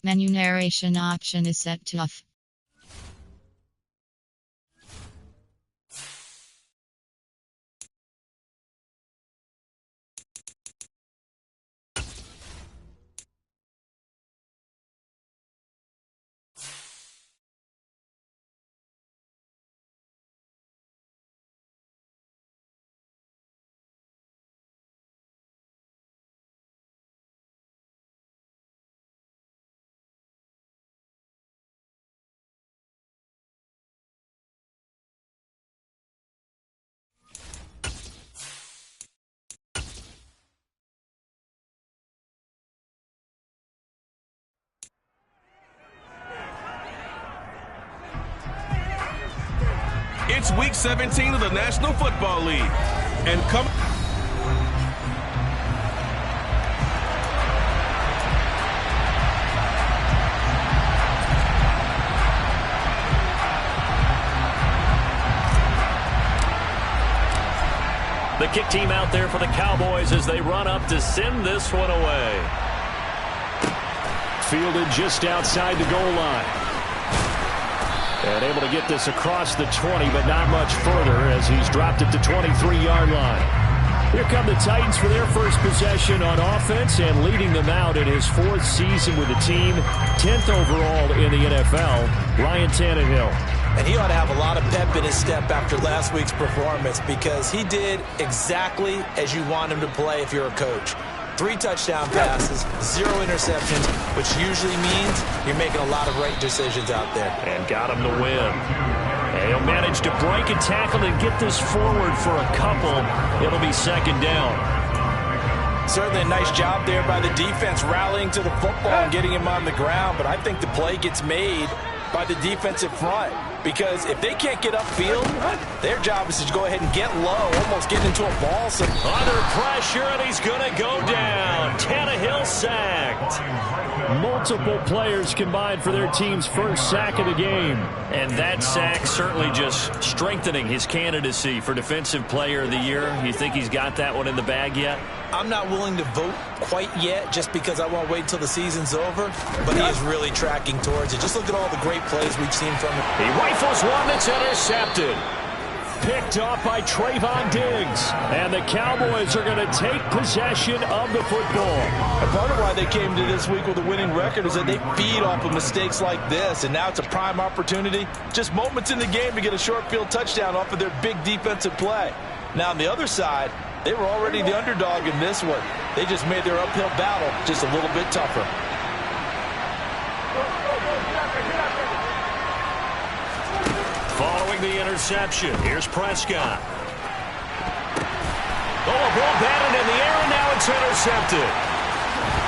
Menu narration option is set to off. It's week 17 of the National Football League. And come... The kick team out there for the Cowboys as they run up to send this one away. Fielded just outside the goal line. And able to get this across the 20, but not much further as he's dropped it to 23-yard line. Here come the Titans for their first possession on offense, and leading them out in his 4th season with the team, 10th overall in the NFL, Ryan Tannehill. And he ought to have a lot of pep in his step after last week's performance because he did exactly as you want him to play if you're a coach. 3 touchdown passes, 0 interceptions, which usually means you're making a lot of right decisions out there. And got him to win. And he'll manage to break a tackle and get this forward for a couple. It'll be 2nd down. Certainly a nice job there by the defense rallying to the football and getting him on the ground, but I think the play gets made by the defensive front. Because if they can't get upfield, their job is to go ahead and get low, almost get into a ball. So under pressure, and he's going to go down. Tannehill sacked. Multiple players combined for their team's first sack of the game. And that sack certainly just strengthening his candidacy for Defensive Player of the Year. You think he's got that one in the bag yet? I'm not willing to vote quite yet just because I want to wait until the season's over, but he is really tracking towards it. Just look at all the great plays we've seen from him. He rifles one that's intercepted. Picked off by Trayvon Diggs. And the Cowboys are going to take possession of the football. And part of why they came to this week with a winning record is that they feed off of mistakes like this, and now it's a prime opportunity. Just moments in the game to get a short field touchdown off of their big defensive play. Now on the other side, they were already the underdog in this one. They just made their uphill battle just a little bit tougher. Following the interception, here's Prescott. Oh, a ball batted in the air, and now it's intercepted.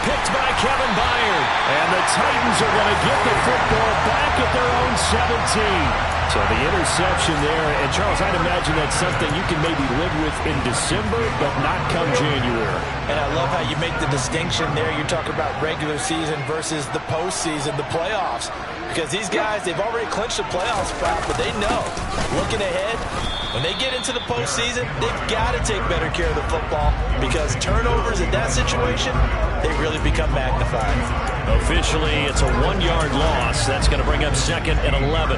Picked by Kevin Byard. And the Titans are going to get the football back at their own 17. So the interception there, and Charles, I'd imagine that's something you can maybe live with in December, but not come January. And I love how you make the distinction there. You're talking about regular season versus the postseason, the playoffs. Because these guys, they've already clinched the playoff spot, but they know, looking ahead, when they get into the postseason, they've got to take better care of the football because turnovers in that situation, they really become magnified. Officially, it's a 1-yard loss. That's going to bring up 2nd and 11.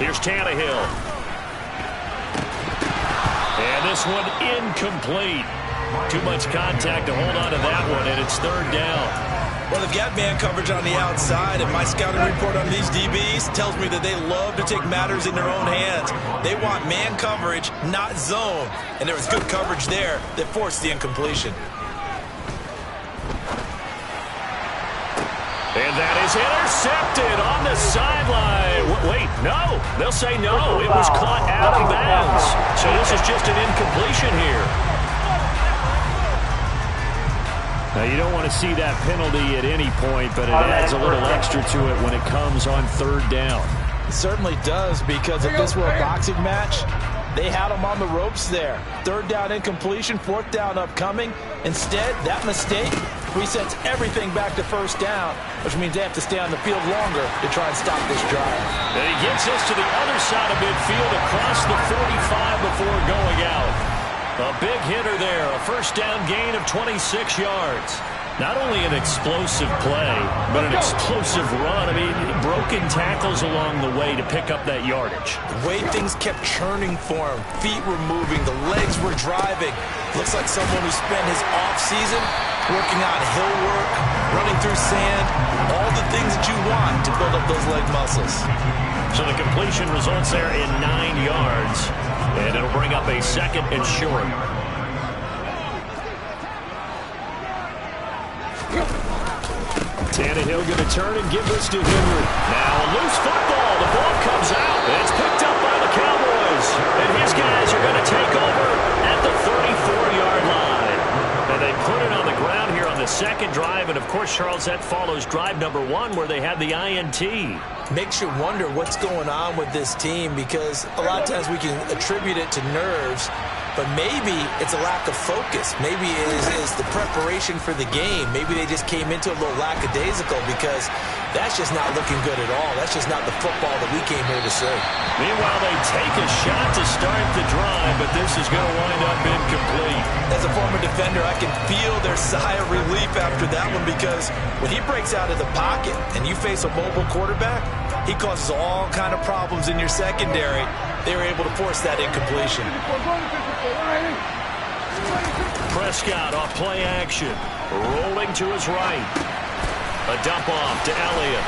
Here's Tannehill. And this one incomplete. Too much contact to hold on to that one, and it's 3rd down. Well, they've got man coverage on the outside, and my scouting report on these DBs tells me that they love to take matters in their own hands. They want man coverage, not zone. And there was good coverage there that forced the incompletion. And that is intercepted on the sideline. Wait, no. They'll say no. It was caught out of bounds. So this is just an incompletion here. Now, you don't want to see that penalty at any point, but it adds a little extra to it when it comes on 3rd down. It certainly does, because if this were a boxing match, they had him on the ropes there. 3rd down incompletion, 4th down upcoming. Instead, that mistake resets everything back to first down, which means they have to stay on the field longer to try and stop this drive. And he gets us to the other side of midfield across the 45 before going out. A big hitter there, a first down gain of 26 yards. Not only an explosive play, but an explosive run. I mean, broken tackles along the way to pick up that yardage. The way things kept churning for him, feet were moving, the legs were driving. Looks like someone who spent his off-season working on hill work, running through sand, all the things that you want to build up those leg muscles. So the completion results there in 9 yards, and it'll bring up a second and short. Tannehill going to turn and give this to Henry. Now a loose football. The ball comes out. It's picked up by the Cowboys. And his guys are going to take over at the 34-yard line. And they put it on the ground here on the second drive. And, of course, Charles, that follows drive number 1 where they had the INT. Makes you wonder what's going on with this team, because a lot of times we can attribute it to nerves, but maybe it's a lack of focus. Maybe it is the preparation for the game. Maybe they just came into a little lackadaisical, because that's just not looking good at all. That's just not the football that we came here to see. Meanwhile, they take a shot to start the drive, but this is going to wind up incomplete. As a former defender, I can feel their sigh of relief after that one, because when he breaks out of the pocket and you face a mobile quarterback, he causes all kind of problems in your secondary. They were able to force that incompletion. Prescott off play action. Rolling to his right. A dump off to Elliott.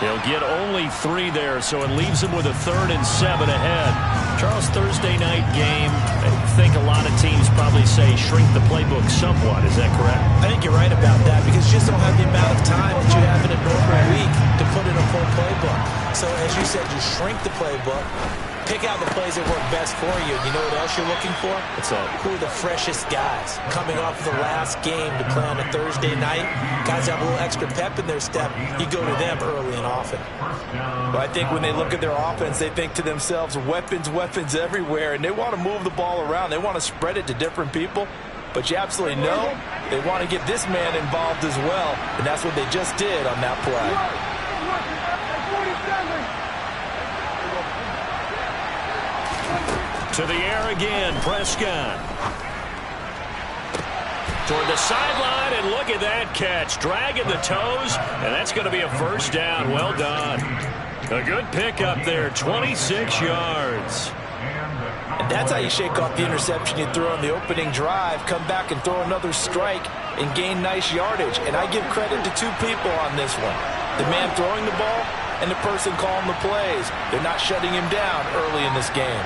He'll get only 3 there, so it leaves him with a 3rd and 7 ahead. Charles, Thursday night game, I think a lot of teams probably say shrink the playbook somewhat. Is that correct? I think you're right about that, because you just don't have the amount of time that you have in a normal week to put in a full playbook. So, as you said, you shrink the playbook, pick out the plays that work best for you. You know what else you're looking for? What's that? Who are the freshest guys coming off of the last game to play on a Thursday night? Guys have a little extra pep in their step. You go to them early and often. Well, I think when they look at their offense, they think to themselves, weapons, weapons everywhere, and they want to move the ball around. They want to spread it to different people. But you absolutely know they want to get this man involved as well, and that's what they just did on that play. To the air again, Prescott. Toward the sideline, and look at that catch. Dragging the toes, and that's going to be a first down. Well done. A good pickup there, 26 yards. And that's how you shake off the interception you threw on the opening drive, come back and throw another strike and gain nice yardage. And I give credit to 2 people on this one. The man throwing the ball and the person calling the plays. They're not shutting him down early in this game.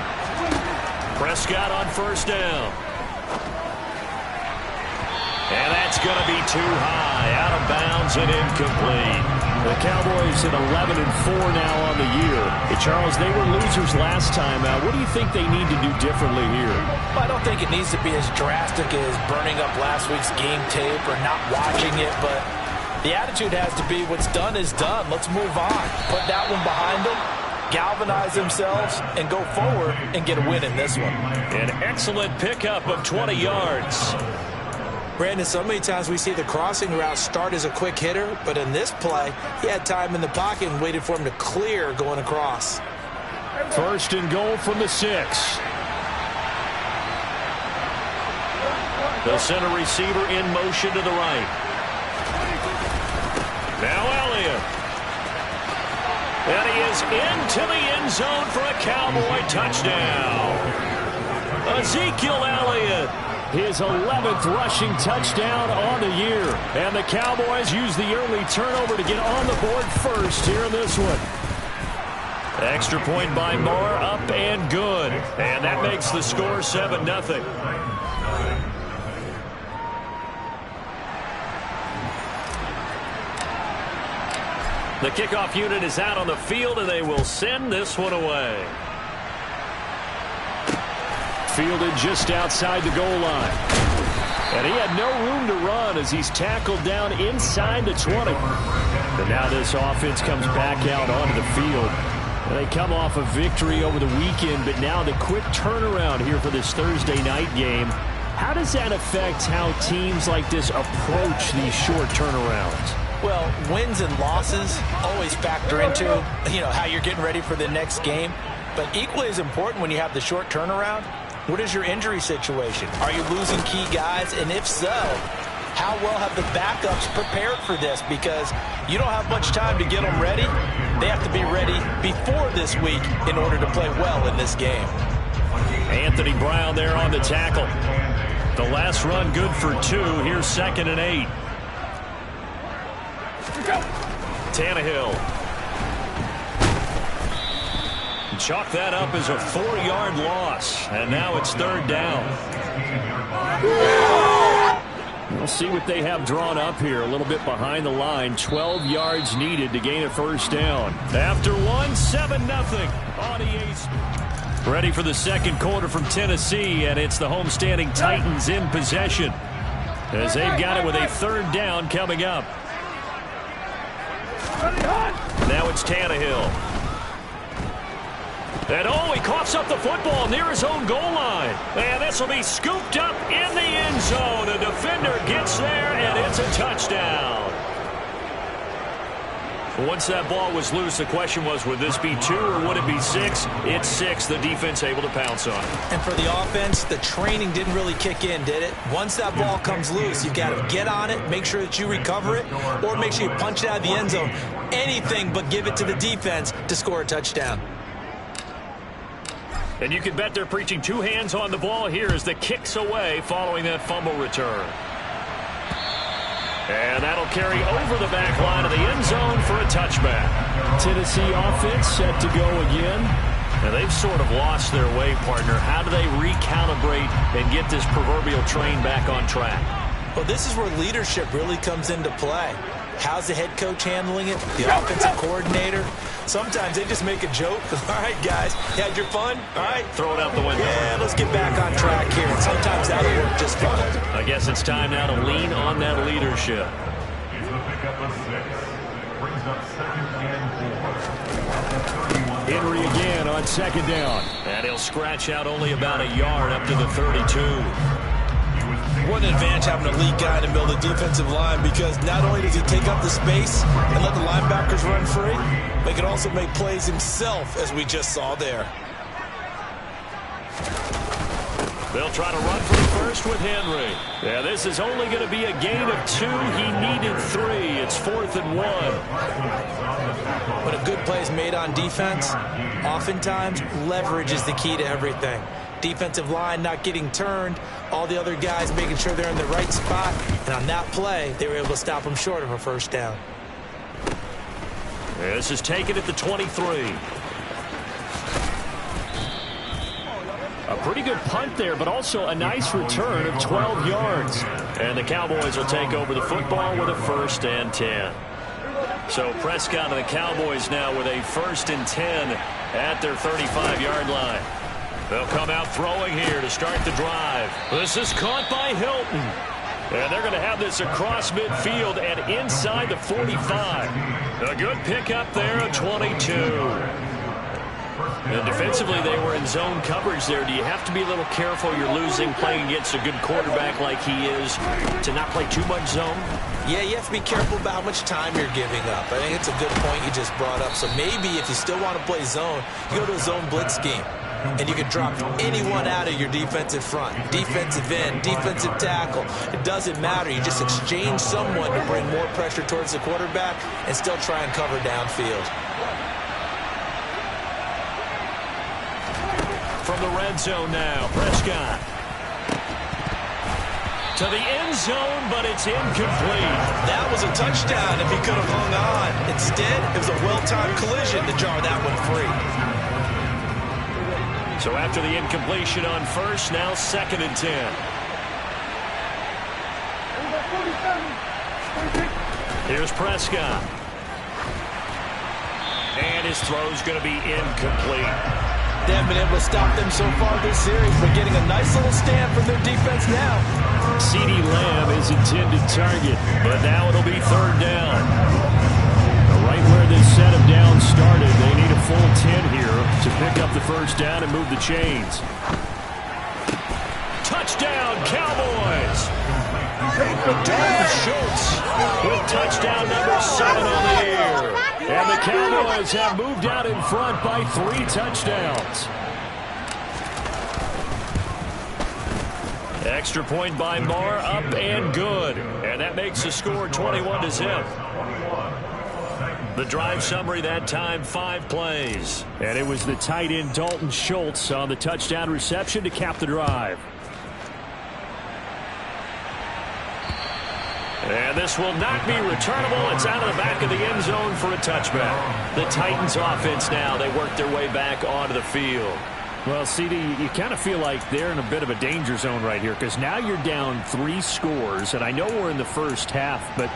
Prescott on first down. And that's going to be too high. Out of bounds and incomplete. The Cowboys at 11-4 now on the year. Hey, Charles, they were losers last time out. What do you think they need to do differently here? Well, I don't think it needs to be as drastic as burning up last week's game tape or not watching it, but the attitude has to be what's done is done. Let's move on. Put that one behind them. Galvanize themselves and go forward and get a win in this one. An excellent pickup of 20 yards. Brandon, so many times we see the crossing route start as a quick hitter, but in this play, he had time in the pocket and waited for him to clear going across. First and goal from the 6. The center receiver in motion to the right. Now Elliott. And he is into the end zone for a Cowboy touchdown. Ezekiel Elliott, his 11th rushing touchdown on the year. And the Cowboys use the early turnover to get on the board first here in this one. Extra point by Moore, up and good. And that makes the score 7-0. The kickoff unit is out on the field, and they will send this one away. Fielded just outside the goal line. And he had no room to run as he's tackled down inside the 20. But now this offense comes back out onto the field. And they come off a victory over the weekend, but now the quick turnaround here for this Thursday night game. How does that affect how teams like this approach these short turnarounds? Well, wins and losses always factor into, how you're getting ready for the next game. But equally as important when you have the short turnaround, what is your injury situation? Are you losing key guys? And if so, how well have the backups prepared for this? Because you don't have much time to get them ready. They have to be ready before this week in order to play well in this game. Anthony Brown there on the tackle. The last run good for 2. Here's 2nd and 8. Tannehill. Chalk that up as a 4-yard loss. And now it's 3rd down. We'll see what they have drawn up here. A little bit behind the line. 12 yards needed to gain a 1st down. After 1, 7-0. Audience. Ready for the 2nd quarter from Tennessee, and it's the homestanding Titans in possession as they've got it with a 3rd down coming up. Now it's Tannehill. And he coughs up the football near his own goal line. And this will be scooped up in the end zone. A defender gets there, and it's a touchdown. Once that ball was loose, the question was, would this be 2 or would it be 6? It's 6. The defense able to pounce on it. And for the offense, the training didn't really kick in, did it? Once that ball comes loose, you've got to get on it, make sure that you recover it, or make sure you punch it out of the end zone. Anything but give it to the defense to score a touchdown. And you can bet they're preaching 2 hands on the ball here as the kick's away following that fumble return. And that'll carry over the back line of the end zone for a touchback. Tennessee offense set to go again. Now they've sort of lost their way, partner. How do they recalibrate and get this proverbial train back on track? Well, this is where leadership really comes into play. How's the head coach handling it? The offensive coordinator? Sometimes they just make a joke. All right, guys, you had your fun? All right. Throw it out the window. Yeah, let's get back on track here. And sometimes that'll work just fine. I guess it's time now to lean on that leadership. Henry again on 2nd down. And he'll scratch out only about a yard up to the 32. What an advantage having a lead guy in the middle of the defensive line, because not only does he take up the space and let the linebackers run free, but he can also make plays himself, as we just saw there. They'll try to run for the first with Henry. Yeah, this is only going to be a gain of 2. He needed 3. It's 4th and 1. When a good play is made on defense, oftentimes leverage is the key to everything. Defensive line not getting turned, all the other guys making sure they're in the right spot, and on that play, they were able to stop them short of a 1st down. This is taken at the 23. A pretty good punt there, but also a nice return of 12 yards. And the Cowboys will take over the football with a 1st and 10. So Prescott and the Cowboys now with a 1st and 10 at their 35-yard line. They'll come out throwing here to start the drive. This is caught by Hilton. And they're going to have this across midfield and inside the 45. A good pickup there at 22. And defensively, they were in zone coverage there. Do you have to be a little careful? You're losing, playing against a good quarterback like he is, to not play too much zone? Yeah, you have to be careful about how much time you're giving up. I think it's a good point you just brought up. So maybe if you still want to play zone, you go to a zone blitz scheme. And you can drop anyone out of your defensive front, defensive end, defensive tackle. It doesn't matter. You just exchange someone to bring more pressure towards the quarterback and still try and cover downfield. From the red zone now, Prescott. To the end zone, but it's incomplete. That was a touchdown if he could have hung on. Instead, it was a well-timed collision to jar that one free. So after the incompletion on 1st, now 2nd and 10. Here's Prescott. And his throw's going to be incomplete. They haven't been able to stop them so far this series, but getting a nice little stand from their defense now. CeeDee Lamb is intended target, but now it'll be 3rd down. Right where this set of downs started, they need a full 10 here to pick up the 1st down and move the chains. Touchdown, Cowboys! Dalton Schultz with touchdown number 7 on the year. And the Cowboys have moved out in front by 3 touchdowns. Extra point by Marr, up and good. And that makes the score 21-0. The drive summary that time, 5 plays. And it was the tight end Dalton Schultz on the touchdown reception to cap the drive. And this will not be returnable. It's out of the back of the end zone for a touchback. The Titans offense now, they work their way back onto the field. Well, CD, you kind of feel like they're in a bit of a danger zone right here because now you're down 3 scores, and I know we're in the first half, but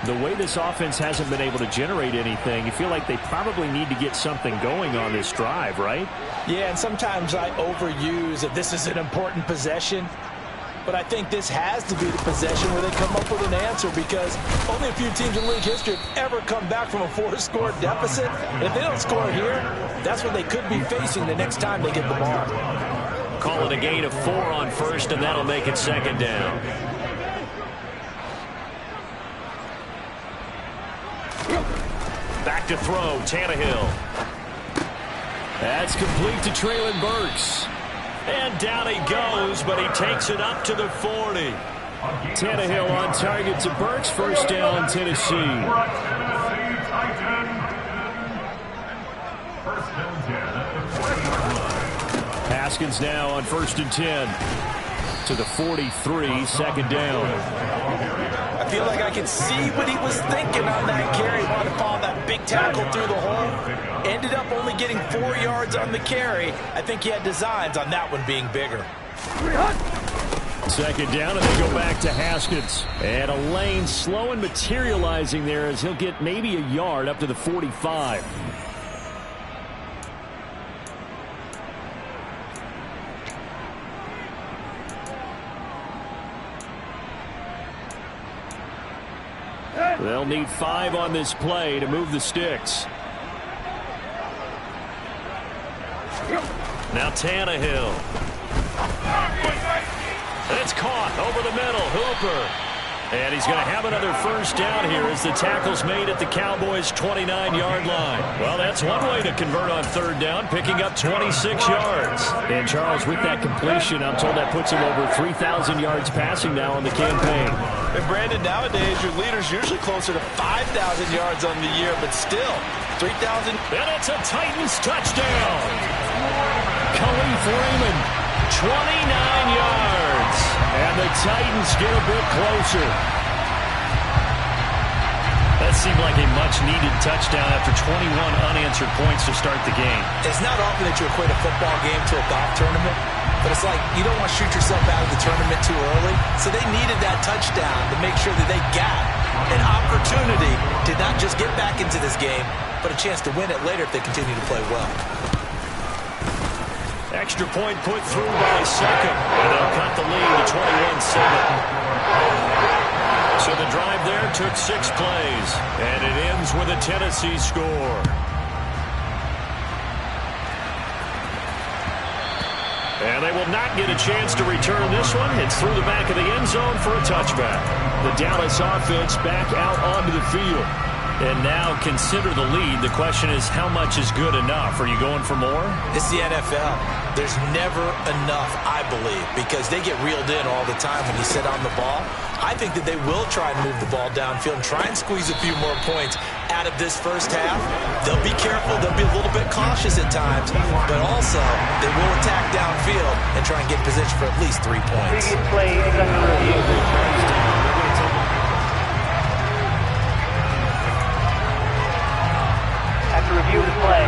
the way this offense hasn't been able to generate anything, you feel like they probably need to get something going on this drive, right? Yeah, and sometimes I overuse that this is an important possession. But I think this has to be the possession where they come up with an answer because only a few teams in league history have ever come back from a 4-score deficit. And if they don't score here, that's what they could be facing the next time they get the ball. Call it a gain of 4 on first, and that'll make it 2nd down. Back to throw, Tannehill. That's complete to Treylon Burks. And down he goes, but he takes it up to the 40. Tannehill on target to Burks. First down, Tennessee. Haskins now on 1st and 10 to the 43, 2nd down. I feel like I can see what he was thinking on that carry. He wanted to follow that big tackle through the hole. Ended up only getting 4 yards on the carry. I think he had designs on that one being bigger. 2nd down, and they go back to Haskins. And a lane slow and materializing there as he'll get maybe a yard up to the 45. They'll need 5 on this play to move the sticks. Now Tannehill. It's caught over the middle. Hooper. And he's going to have another first down here as the tackle's made at the Cowboys' 29-yard line. Well, that's one way to convert on 3rd down, picking up 26 yards. And, Charles, with that completion, I'm told that puts him over 3,000 yards passing now on the campaign. And, Brandon, nowadays your leader's usually closer to 5,000 yards on the year, but still, 3,000. And it's a Titans touchdown. Khalif Raymond, 29 yards. And the Titans get a bit closer. That seemed like a much-needed touchdown after 21 unanswered points to start the game. It's not often that you equate a football game to a golf tournament, but it's like you don't want to shoot yourself out of the tournament too early. So they needed that touchdown to make sure that they got an opportunity to not just get back into this game, but a chance to win it later if they continue to play well. Extra point put through by Second, and they'll cut the lead to 21-7. So the drive there took 6 plays, and it ends with a Tennessee score. And they will not get a chance to return this one. It's through the back of the end zone for a touchback. The Dallas offense back out onto the field. And now consider the lead. The question is, how much is good enough? Are you going for more? It's the NFL. There's never enough, I believe, because they get reeled in all the time when you sit on the ball. I think that they will try and move the ball downfield and try and squeeze a few more points out of this first half. They'll be careful. They'll be a little bit cautious at times, but also they will attack downfield and try and get position for at least 3 points. Previous play is under review. After review of the play,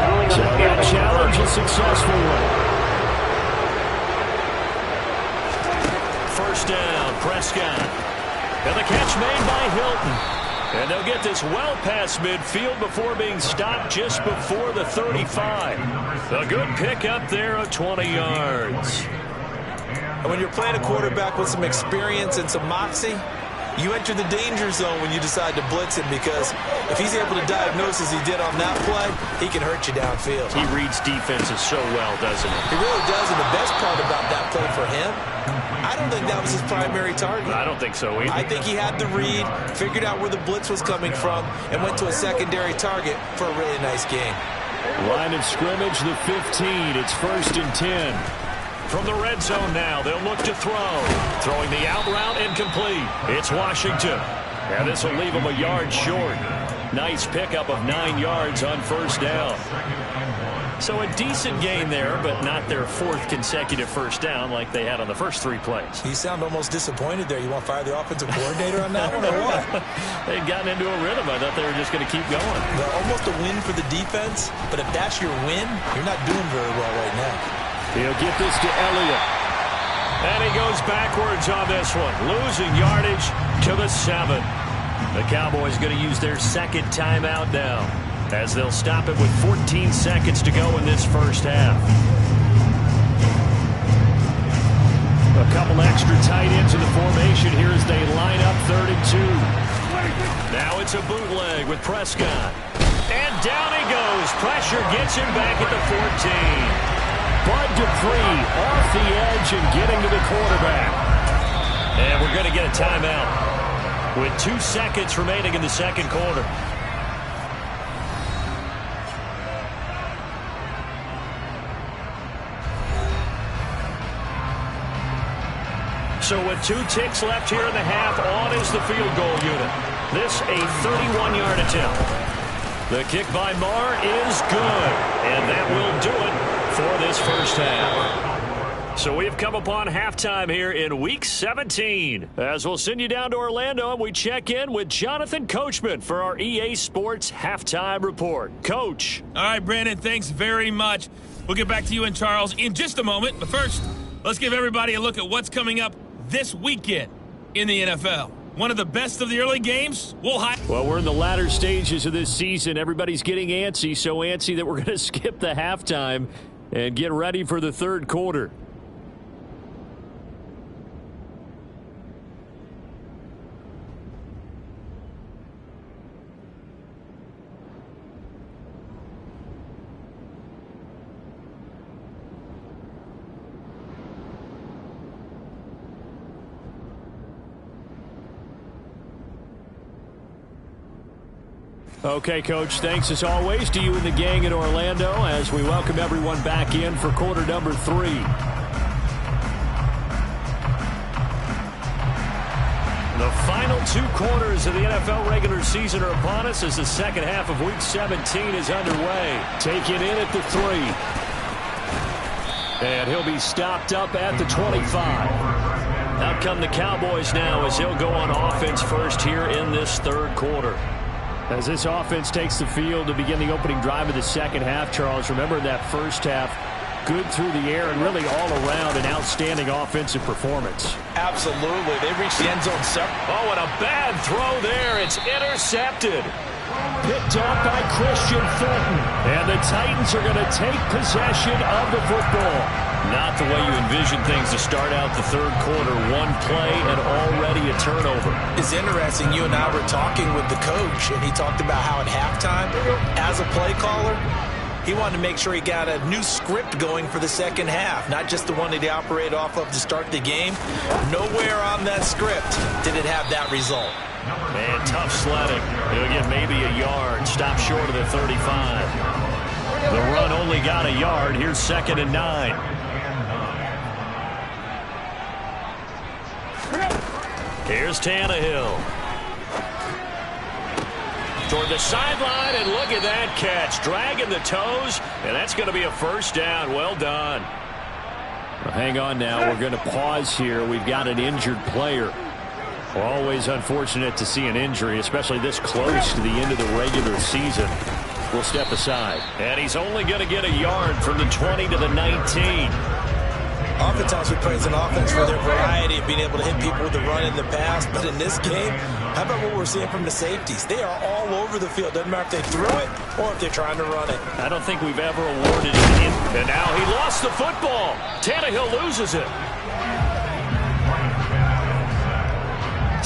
ruling on the field. Challenge a successful one. First down, Prescott. And the catch made by Hilton. And they'll get this well past midfield before being stopped just before the 35. A good pick up there of 20 yards. And when you're playing a quarterback with some experience and some moxie, You enter the danger zone when you decide to blitz him, because if he's able to diagnose as he did on that play, he can hurt you downfield. He reads defenses so well, doesn't he? He really does, and the best part about that play for him, I don't think that was his primary target. I don't think so either. I think he had the read, figured out where the blitz was coming from, and went to a secondary target for a really nice game. Line of scrimmage, the 15. It's 1st and 10. From the red zone now, they'll look to throw. Throwing the out route incomplete. It's Washington. And this will leave them a yard short. Nice pickup of 9 yards on 1st down. So a decent gain there, but not their 4th consecutive 1st down like they had on the first 3 plays. You sound almost disappointed there. You want to fire the offensive coordinator on that one or what? They'd gotten into a rhythm. I thought they were just going to keep going. Well, almost a win for the defense, but if that's your win, you're not doing very well right now. He'll get this to Elliott. And he goes backwards on this one. Losing yardage to the 7. The Cowboys going to use their 2nd timeout now, as they'll stop it with 14 seconds to go in this 1st half. A couple extra tight ends in the formation here as they line up 3rd and 2. Now it's a bootleg with Prescott. And down he goes. Pressure gets him back at the 14. Bud Dupree off the edge and getting to the quarterback. And we're going to get a timeout with 2 seconds remaining in the 2nd quarter. So with 2 ticks left here in the half, on is the field goal unit. This a 31-yard attempt. The kick by Marr is good, and that will do it for this 1st half. So we have come upon halftime here in Week 17. As we'll send you down to Orlando, and we check in with Jonathan Coachman for our EA Sports Halftime Report. Coach. All right, Brandon, thanks very much. We'll get back to you and Charles in just a moment. But first, let's give everybody a look at what's coming up this weekend in the NFL. One of the best of the early games. Well, we're in the latter stages of this season. Everybody's getting antsy, so antsy that we're going to skip the halftime and get ready for the 3rd quarter. Okay, Coach, thanks as always to you and the gang in Orlando as we welcome everyone back in for quarter number 3. The final 2 quarters of the NFL regular season are upon us as the 2nd half of Week 17 is underway. Taken in at the 3. And he'll be stopped up at the 25. Out come the Cowboys now as he'll go on offense first here in this 3rd quarter. As this offense takes the field to begin the opening drive of the 2nd half, Charles, remember that 1st half, good through the air and really all around an outstanding offensive performance. Absolutely. They reached the end zone. Oh, and a bad throw there. It's intercepted. Picked up by Christian Fulton. And the Titans are going to take possession of the football. Not the way you envision things to start out the 3rd quarter. 1 play and already a turnover. It's interesting. You and I were talking with the coach, and he talked about how at halftime, as a play caller, he wanted to make sure he got a new script going for the 2nd half, not just the one that he operated off of to start the game. Nowhere on that script did it have that result. Man, tough sledding. He'll get maybe a yard. Stop short of the 35. The run only got a yard. Here's 2nd and 9. Here's Tannehill. Toward the sideline, and look at that catch. Dragging the toes, and that's going to be a 1st down. Well done. Well, hang on now. We're going to pause here. We've got an injured player. Always unfortunate to see an injury, especially this close to the end of the regular season. We'll step aside. And he's only going to get a yard from the 20 to the 19. Oftentimes we praise an offense for their variety of being able to hit people with the run in the past. But in this game, how about what we're seeing from the safeties? They are all over the field. Doesn't matter if they threw it or if they're trying to run it. I don't think we've ever awarded it. And now he lost the football. Tannehill loses it.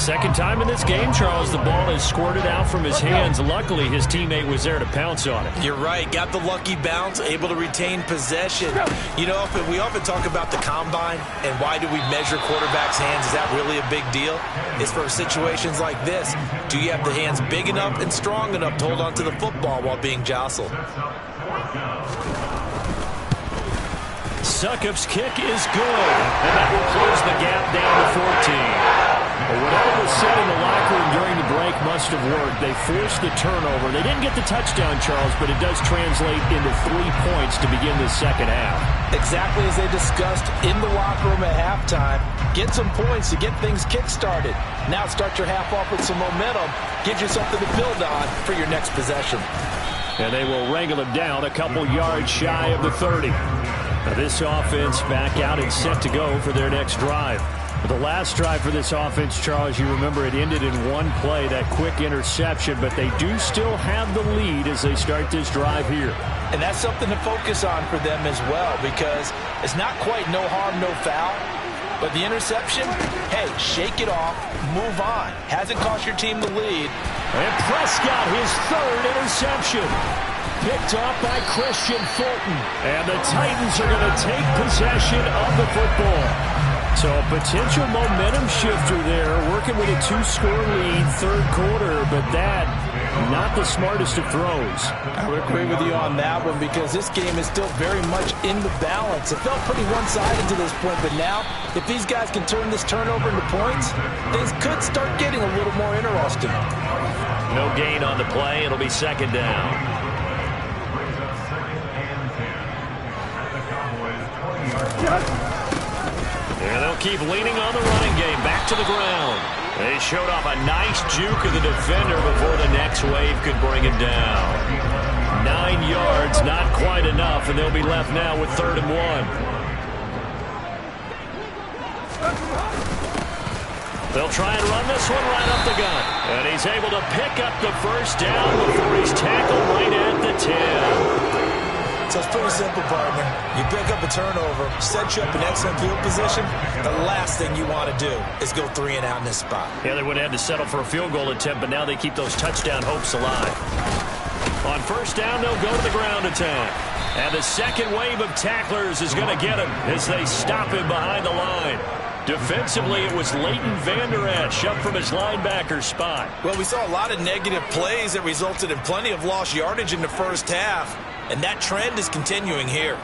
Second time in this game, Charles, the ball has squirted out from his hands. Luckily, his teammate was there to pounce on it. You're right. Got the lucky bounce, able to retain possession. You know, we often talk about the combine and why do we measure quarterbacks' hands. Is that really a big deal? It's for situations like this. Do you have the hands big enough and strong enough to hold on to the football while being jostled? Succop's kick is good, and that will close the gap down to 14. Whatever was said in the locker room during the break must have worked. They forced the turnover. They didn't get the touchdown, Charles, but it does translate into 3 points to begin the second half. Exactly as they discussed in the locker room at halftime. Get some points to get things kick-started. Now start your half off with some momentum. Gives you something to build on for your next possession. And they will wrangle him down a couple yards shy of the 30. Now this offense back out and set to go for their next drive. The last drive for this offense, Charles, you remember it ended in one play, that quick interception, but they do still have the lead as they start this drive here. And that's something to focus on for them as well, because it's not quite no harm, no foul. But the interception, hey, shake it off, move on. Hasn't cost your team the lead. And Prescott, his third interception. Picked off by Christian Fulton. And the Titans are going to take possession of the football. So a potential momentum shifter there, working with a 2-score lead, third quarter, but that, not the smartest of throws. I would agree with you on that one because this game is still very much in the balance. It felt pretty one-sided to this point, but now, if these guys can turn this turnover into points, things could start getting a little more interesting. No gain on the play. It'll be second down. And they'll keep leaning on the running game. Back to the ground. They showed off a nice juke of the defender before the next wave could bring him down. 9 yards, not quite enough, and they'll be left now with 3rd and 1. They'll try and run this one right up the gut. And he's able to pick up the first down before he's tackled right at the 10. So it's pretty simple, partner. You pick up a turnover, set you up in excellent field position. The last thing you want to do is go 3 and out in this spot. Yeah, they would have had to settle for a field goal attempt, but now they keep those touchdown hopes alive. On first down, they'll go to the ground attack. And the second wave of tacklers is going to get him as they stop him behind the line. Defensively, it was Leighton Vander Esch up from his linebacker spot. Well, we saw a lot of negative plays that resulted in plenty of lost yardage in the first half, and that trend is continuing here.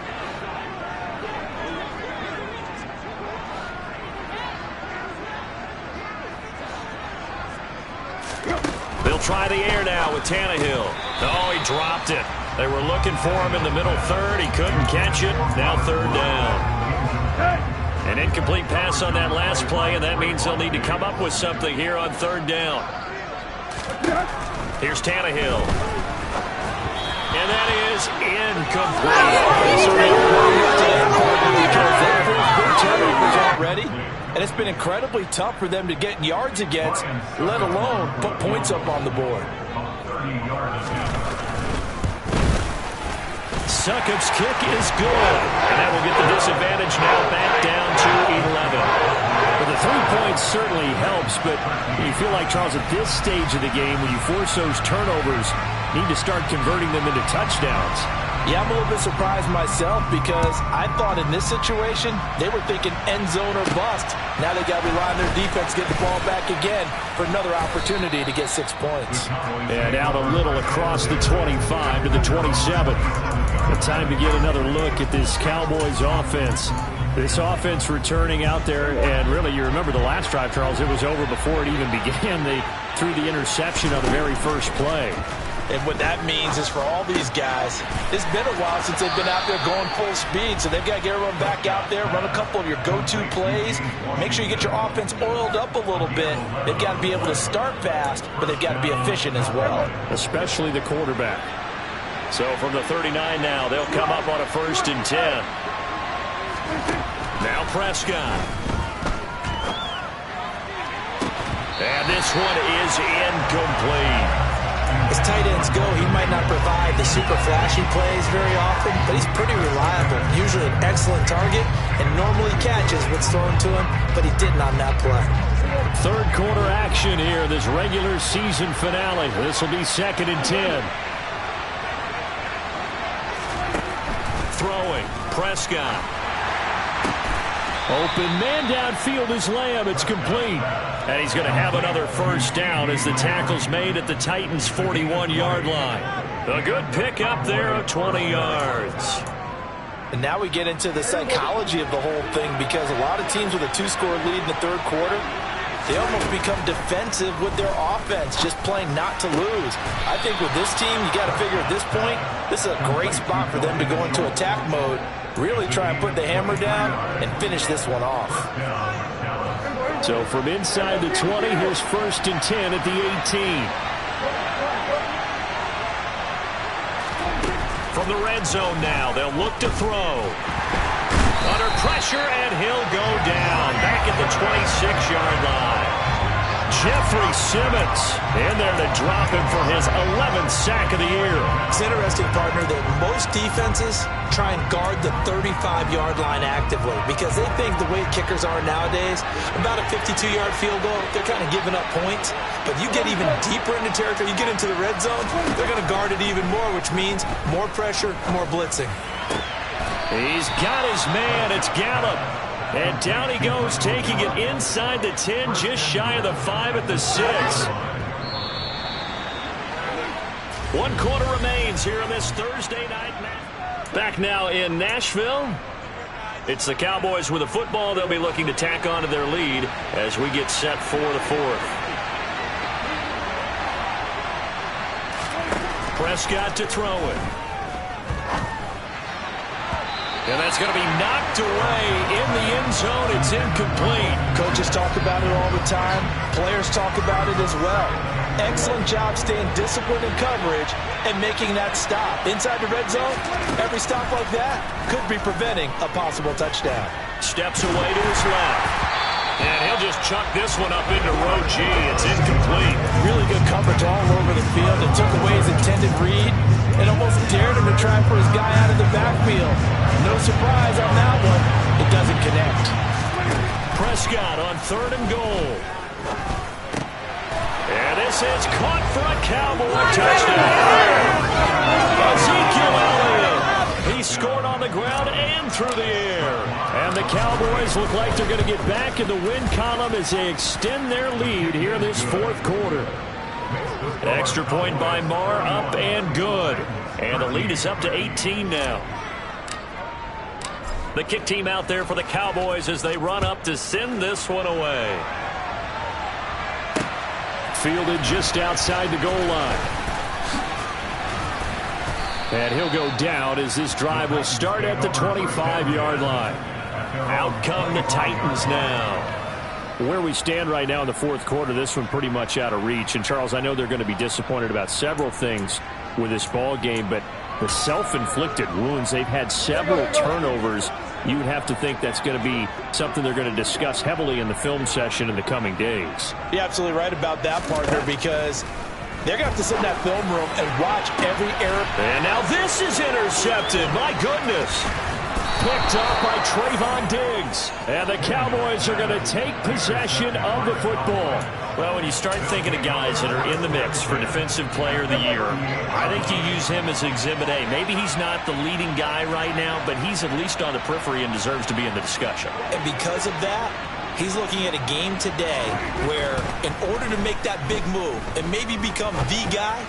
They'll try the air now with Tannehill. Oh, he dropped it. They were looking for him in the middle third. He couldn't catch it. Now 3rd down. An incomplete pass on that last play, and that means they'll need to come up with something here on 3rd down. Here's Tannehill. And that is incomplete. So they're turnovers already, and it's been incredibly tough for them to get yards against, let alone put points up on the board. Succop's kick is good. And that will get the disadvantage now back down to 11. Well, the 3 points certainly helps, but you feel like, Charles, at this stage of the game, when you force those turnovers, need to start converting them into touchdowns. Yeah, I'm a little bit surprised myself because I thought in this situation, they were thinking end zone or bust. Now they got to rely on their defense, get the ball back again for another opportunity to get 6 points. And out a little across the 25 to the 27. The time to get another look at this Cowboys offense. This offense returning out there, and really, you remember the last drive, Charles, it was over before it even began. They threw the interception on the very first play. And what that means is for all these guys, it's been a while since they've been out there going full speed, so they've got to get everyone back out there, run a couple of your go-to plays, make sure you get your offense oiled up a little bit. They've got to be able to start fast, but they've got to be efficient as well. Especially the quarterback. So from the 39 now, they'll come up on a 1st and 10. Now Prescott. And this one is incomplete. As tight ends go, he might not provide the super flashy plays very often, but he's pretty reliable. Usually an excellent target and normally catches what's thrown to him, but he didn't on that play. Third quarter action here, this regular season finale. This will be 2nd and 10. Throwing, Prescott. Open man downfield is Lamb. It's complete. And he's going to have another first down as the tackle's made at the Titans' 41-yard line. A good pickup there of 20 yards. And now we get into the psychology of the whole thing, because a lot of teams with a 2-score lead in the third quarter, they almost become defensive with their offense, just playing not to lose. I think with this team, you got to figure at this point, this is a great spot for them to go into attack mode, really try and put the hammer down and finish this one off. So from inside the 20, here's 1st and 10 at the 18. From the red zone now, they'll look to throw. Under pressure, and he'll go down back at the 26-yard line. Jeffrey Simmons in there to drop him for his 11th sack of the year. It's interesting, partner, that most defenses try and guard the 35-yard line actively because they think the way kickers are nowadays, about a 52-yard field goal, they're kind of giving up points. But you get even deeper into territory, you get into the red zone, they're going to guard it even more, which means more pressure, more blitzing. He's got his man. It's Gallup. And down he goes, taking it inside the 10, just shy of the 5 at the 6. 1 quarter remains here in this Thursday night match. Back now in Nashville. It's the Cowboys with the football. They'll be looking to tack on to their lead as we get set for the 4th. Prescott to throw it. And that's going to be knocked away in the end zone. It's incomplete. Coaches talk about it all the time. Players talk about it as well. Excellent job staying disciplined in coverage and making that stop. Inside the red zone, every stop like that could be preventing a possible touchdown. Steps away to his left. And he'll just chuck this one up into row G. It's incomplete. Really good coverage all over the field. It took away his intended read and almost dared him to try for his guy out of the backfield. No surprise on that one. It doesn't connect. Prescott on 3rd and goal. And this is caught for a Cowboy touchdown. Ezekiel Elliott. He scored on the ground and through the air. And the Cowboys look like they're going to get back in the win column as they extend their lead here in this 4th quarter. Extra point by Marr, up and good. And the lead is up to 18 now. The kick team out there for the Cowboys as they run up to send this one away. Fielded just outside the goal line. And he'll go down as this drive will start at the 25-yard line. Out come the Titans now. Where we stand right now in the 4th quarter, this one pretty much out of reach. And, Charles, I know they're going to be disappointed about several things with this ball game, but the self-inflicted wounds, they've had several turnovers. You would have to think that's going to be something they're going to discuss heavily in the film session in the coming days. You're absolutely right about that, partner, because they're going to have to sit in that film room and watch every error. And now this is intercepted. My goodness. Picked up by Trayvon Diggs. And the Cowboys are going to take possession of the football. Well, when you start thinking of guys that are in the mix for Defensive Player of the Year, I think you use him as Exhibit A. Maybe he's not the leading guy right now, but he's at least on the periphery and deserves to be in the discussion. And because of that, he's looking at a game today where in order to make that big move and maybe become the guy,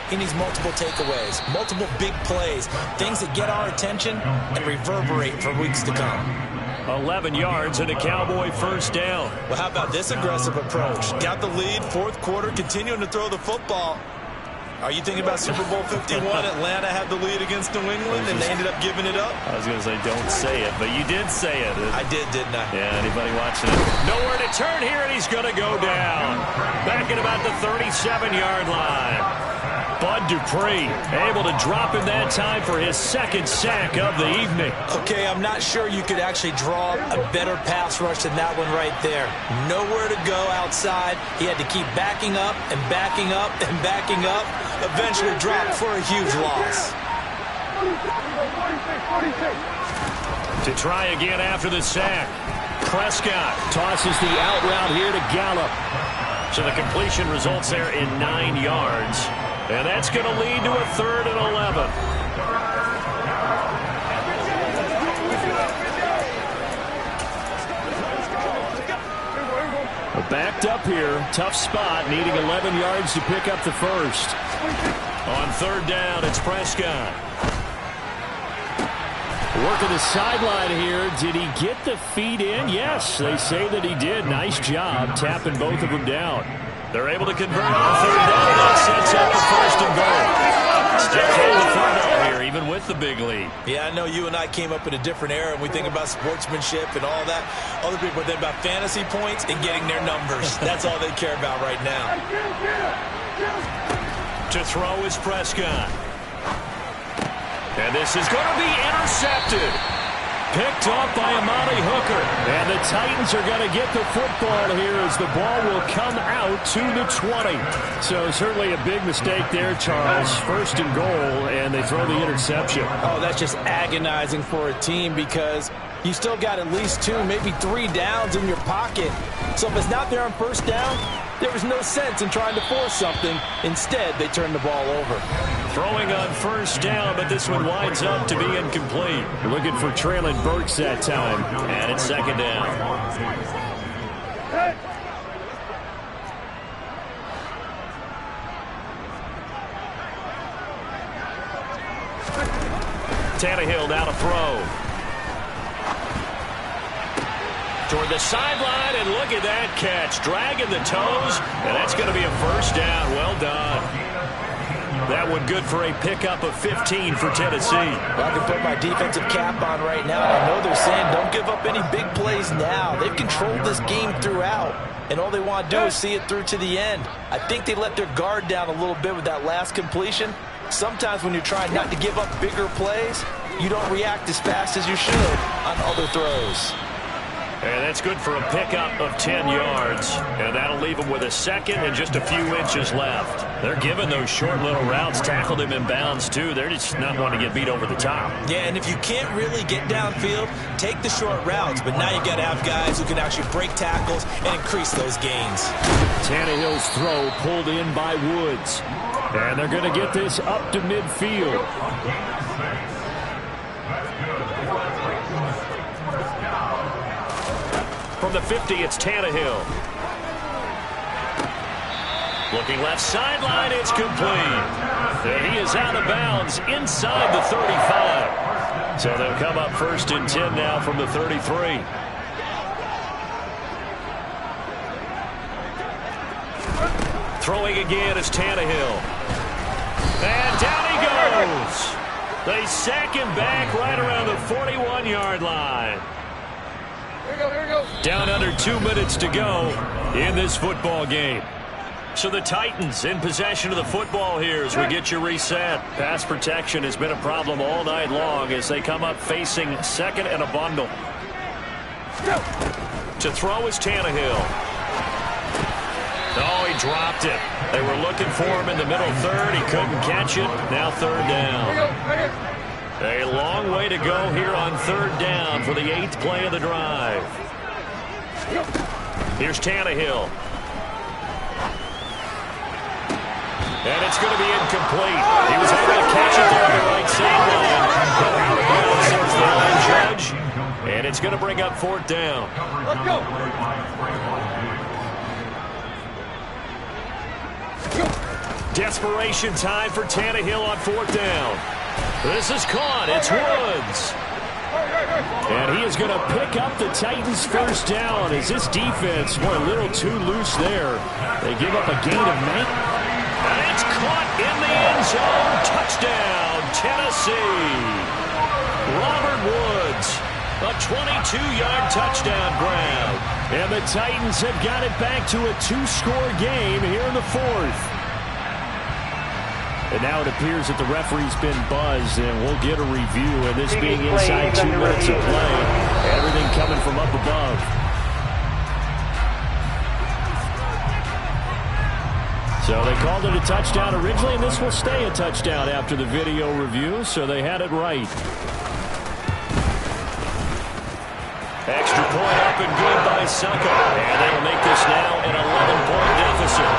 he needs multiple takeaways, multiple big plays, things that get our attention and reverberate for weeks to come. 11 yards and a Cowboy first down. Well, how about this aggressive approach? Got the lead, 4th quarter, continuing to throw the football. Are you thinking about Super Bowl 51? Atlanta had the lead against New England, and they ended up giving it up? I was going to say, don't say it, but you did say it. I did, didn't I? Yeah, anybody watching it? Nowhere to turn here, and he's going to go down. Back at about the 37-yard line. Bud Dupree able to drop him that time for his 2nd sack of the evening. Okay, I'm not sure you could actually draw a better pass rush than that one right there. Nowhere to go outside. He had to keep backing up and backing up and backing up. Eventually dropped for a huge loss. To try again after the sack. Prescott. Tosses the out route here to Gallup. So the completion results there in 9 yards. And that's going to lead to a 3rd and 11. Backed up here. Tough spot. Needing 11 yards to pick up the first. On 3rd down, it's Prescott. Working the sideline here. Did he get the feet in? Yes, they say that he did. Nice job tapping both of them down. They're able to convert on 3rd down. That sets up the 1st and goal. Still holding the football here, even with the big lead. Yeah, I know you and I came up in a different era, and we think about sportsmanship and all that. Other people think about fantasy points and getting their numbers. That's all they care about right now. To throw is Prescott. And this is going to be intercepted. Picked off by Amani Hooker. And the Titans are going to get the football here as the ball will come out to the 20. So certainly a big mistake there, Charles. 1st and goal, and they throw the interception. Oh, that's just agonizing for a team because you still got at least 2, maybe 3 downs in your pocket. So if it's not there on 1st down, there was no sense in trying to force something. Instead, they turned the ball over. Throwing on 1st down, but this one winds up to be incomplete. Looking for Traylon Burks that time. And it's 2nd down. Tannehill now to throw. Toward the sideline, and look at that catch. Dragging the toes, and that's going to be a 1st down. Well done. That one good for a pickup of 15 for Tennessee. Well, I can put my defensive cap on right now. I know they're saying don't give up any big plays now. They've controlled this game throughout, and all they want to do is see it through to the end. I think they let their guard down a little bit with that last completion. Sometimes when you're trying not to give up bigger plays, you don't react as fast as you should on other throws. And that's good for a pickup of 10 yards. And that'll leave them with a 2nd and just a few inches left. They're giving those short little routes, tackled him in bounds too. They're just not wanting to get beat over the top. Yeah, and if you can't really get downfield, take the short routes. But now you got to have guys who can actually break tackles and increase those gains. Tannehill's throw pulled in by Woods. And they're going to get this up to midfield. From the 50, it's Tannehill. Looking left sideline, it's complete. And he is out of bounds inside the 35. So they'll come up 1st and 10 now from the 33. Throwing again is Tannehill. And down he goes. They sack him back right around the 41-yard line. Down under 2 minutes to go in this football game. So the Titans in possession of the football here as we get you reset. Pass protection has been a problem all night long as they come up facing 2nd and a bundle. To throw is Tannehill. Oh, he dropped it. They were looking for him in the middle 3rd. He couldn't catch it. Now 3rd down. A long way to go here on 3rd down for the 8th play of the drive. Here's Tannehill. And it's going to be incomplete. He was able to catch it there on the right sideline. But out of bounds is the line judge. And it's going to bring up 4th down. Let's go. Desperation time for Tannehill on 4th down. This is caught. It's Woods. And he is going to pick up the Titans' 1st down as this defense were a little too loose there. They give up a gain of 9. And it's caught in the end zone. Touchdown, Tennessee. Robert Woods, a 22-yard touchdown grab. And the Titans have got it back to a 2-score game here in the 4th. And now it appears that the referee's been buzzed, and we'll get a review. And this being inside 2 minutes of play, everything coming from up above. So they called it a touchdown originally, and this will stay a touchdown after the video review, so they had it right. Extra point up and good by Succo. And that'll make this now an 11-point deficit.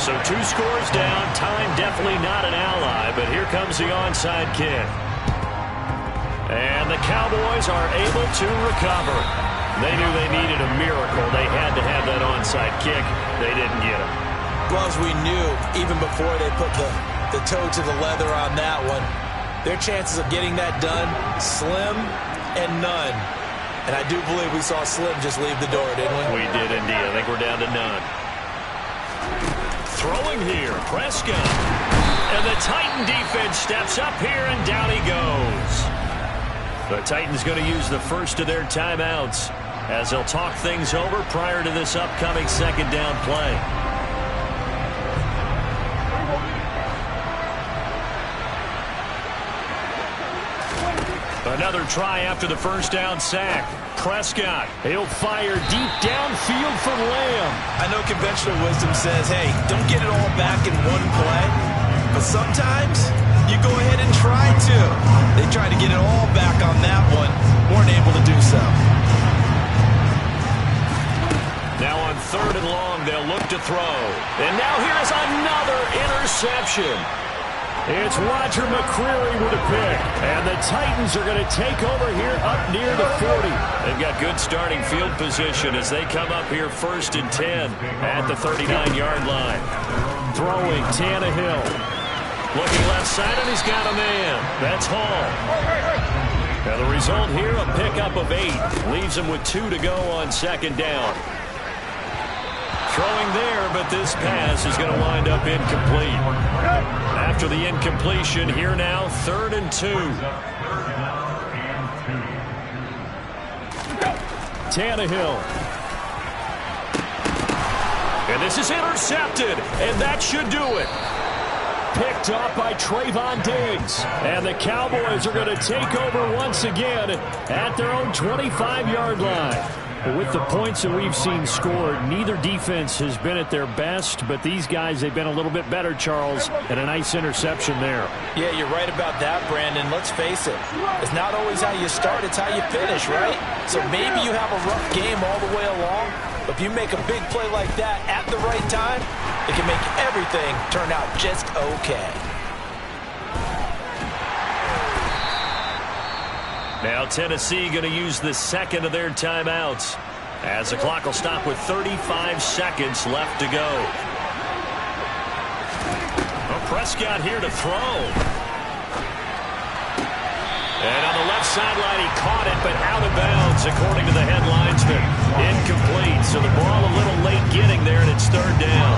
So 2 scores down. Time definitely not an ally, but here comes the onside kick. And the Cowboys are able to recover. They knew they needed a miracle. They had to have that onside kick. They didn't get it. Well, as we knew, even before they put the toe to the leather on that one, their chances of getting that done, slim and none. And I do believe we saw Slim just leave the door, didn't we? We did indeed. I think we're down to none. Throwing here, Prescott. And the Titan defense steps up here, and down he goes. The Titans going to use the first of their timeouts as they'll talk things over prior to this upcoming second down play. Another try after the first down sack. Prescott, he'll fire deep downfield for Lamb. I know conventional wisdom says, hey, don't get it all back in one play. But sometimes you go ahead and try to. They tried to get it all back on that one. Weren't able to do so. Now on 3rd and long, they'll look to throw. And now here's another interception. It's Roger McCreary with a pick. And the Titans are going to take over here up near the 40. They've got good starting field position as they come up here 1st and 10 at the 39-yard line. Throwing, Tannehill. Looking left side, and he's got a man. That's Hall. Now the result here, a pickup of 8. Leaves him with 2 to go on 2nd down. Throwing there, but this pass is going to wind up incomplete. After the incompletion, here now, 3rd and 2. Tannehill. And this is intercepted, and that should do it. Picked off by Trayvon Diggs. And the Cowboys are going to take over once again at their own 25-yard line. With the points that we've seen scored, neither defense has been at their best, but these guys, they've been a little bit better, Charles, and a nice interception there. Yeah, you're right about that, Brandon. Let's face it. It's not always how you start, it's how you finish, right? So maybe you have a rough game all the way along, but if you make a big play like that at the right time, it can make everything turn out just okay. Now Tennessee going to use the second of their timeouts as the clock will stop with 35 seconds left to go. Well, Prescott here to throw. And on the left sideline, he caught it, but out of bounds, according to the head linesman. Incomplete, so the ball a little late getting there, and it's 3rd down.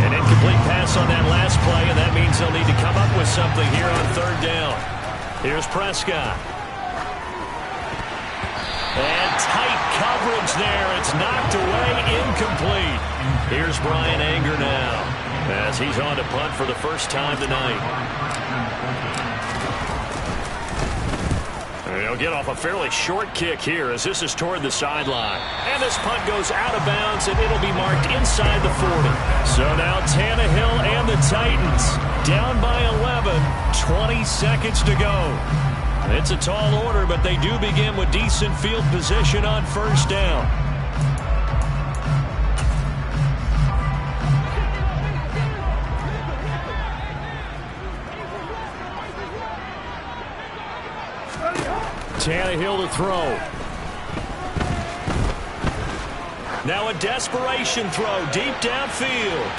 An incomplete pass on that last play, and that means they'll need to come up with something here on 3rd down. Here's Prescott. And tight coverage there. It's knocked away, incomplete. Here's Brian Anger now as he's on to punt for the first time tonight. He'll get off a fairly short kick here as this is toward the sideline. And this punt goes out of bounds, and it'll be marked inside the 40. So now Tannehill and the Titans down by 11, 20 seconds to go. It's a tall order, but they do begin with decent field position on 1st down. Tannehill to throw. Now a desperation throw deep downfield.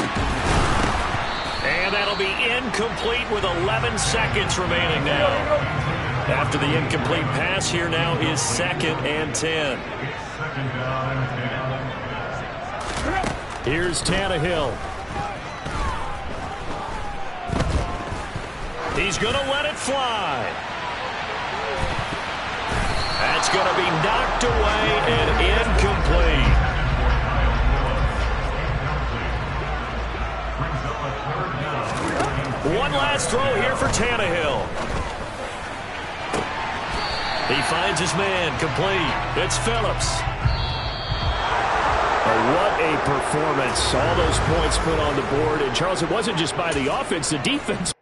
And that'll be incomplete with 11 seconds remaining now. After the incomplete pass, here now is 2nd and 10. Here's Tannehill. He's going to let it fly. That's going to be knocked away and incomplete. One last throw here for Tannehill. He finds his man, complete. It's Phillips. What a performance. All those points put on the board. And, Charles, it wasn't just by the offense. The defense